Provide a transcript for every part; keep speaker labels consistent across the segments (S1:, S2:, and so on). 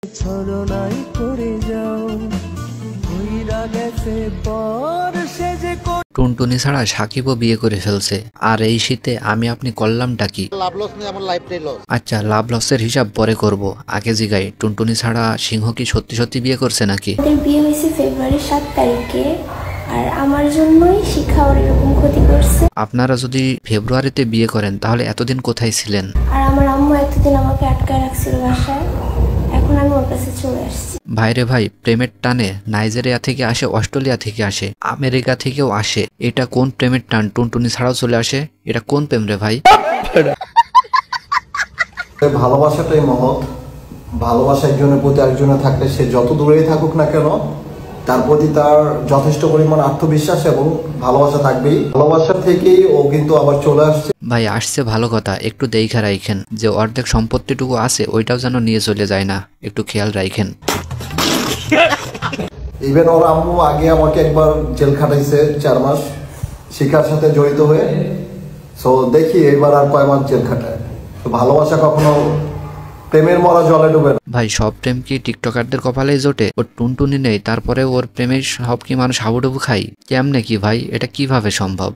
S1: ছলনাই করে যাও ভুইরা গেছে পর সে যে
S2: টুনটুনি ছাড়া সাকিবও বিয়ে করে ফেলছে, আর এই শীতে আমি আপনি করলামটা কি?
S3: লাভ লস নেই, আমার লাইফটাই লস।
S2: আচ্ছা, লাভ লসের হিসাব পরে করব, আগে জিগাই টুনটুনি ছাড়া সিংহ কি সত্যি সত্যি বিয়ে করছে নাকি?
S4: ওদের বিয়ে হয়েছে ফেব্রুয়ারি 7 তারিখে, আর আমার জন্যই শিখা ওর এরকম ক্ষতি করছে।
S2: আপনারা যদি ফেব্রুয়ারিতে বিয়ে করেন তাহলে এতদিন কোথায় ছিলেন?
S4: আর আমার আম্মু এতদিন আমাকে আটকায় রাখছিল বাসায়, এখন আমি ওর কাছে চলে আসছি।
S2: ভাইরে ভাই, প্রেমের টানে নাইজেরিয়া থেকে আসে, অস্ট্রেলিয়া থেকে আসে, আমেরিকা থেকেও আসে। এটা কোন প্রেমের টান? টুনটুনি ছাড়াও চলে আসে, এটা কোন প্রেম রে ভাই?
S5: ভালোবাসাটাই মহৎ। ভালোবাসা একজনের প্রতি একজনের থাকলে সে যত দূরেই থাকুক না কেন, তার প্রতি তার যথেষ্ট পরিমাণ আত্মবিশ্বাস এবং ভালোবাসা থাকবেই। ভালোবাসা থেকেই ও কিন্তু আবার চলে আসছে।
S2: ভাই আসছে ভালো কথা, একটু দেখা রাখেন যে অর্ধেক সম্পত্তিটুকু আছে ওইটাও যেন নিয়ে চলে যায় না, একটু খেয়াল রাখেন।
S5: ইভেন ওর আম্মু আগে আমাকে একবার জেল খাটাইছে 4 মাস শিখার সাথে জড়িত হয়ে। সো দেখি এবার আর কয় মাস জেল খাটায়। তো ভালোবাসা কখনো প্রেমের মরা জলে ডুবে না।
S2: ভাই সব প্রেম কি টিকটকারদের কপালেই জোটে? ওর টুনটুনি নেই, তারপরে ওর প্রেমের সব কি মানুষ হাবুডুবু খাই? কেমনে কি ভাই, এটা কিভাবে সম্ভব?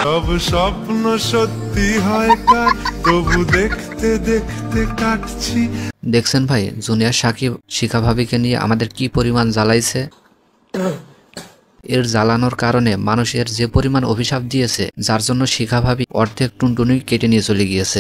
S6: সব স্বপ্ন সত্যি হয় কার, তবু দেখতে দেখতে কাটছি।
S2: দেখছেন ভাই, জুনিয়র সাকিব শিখা ভাবিকে নিয়ে আমাদের কি পরিমাণ জ্বালাইছে। এর জ্বালানোর কারণে মানুষের যে পরিমাণ অভিশাপ দিয়েছে, যার জন্য শিখা ভাবি অর্ধেক টুনটুনি কেটে নিয়ে চলে গিয়েছে।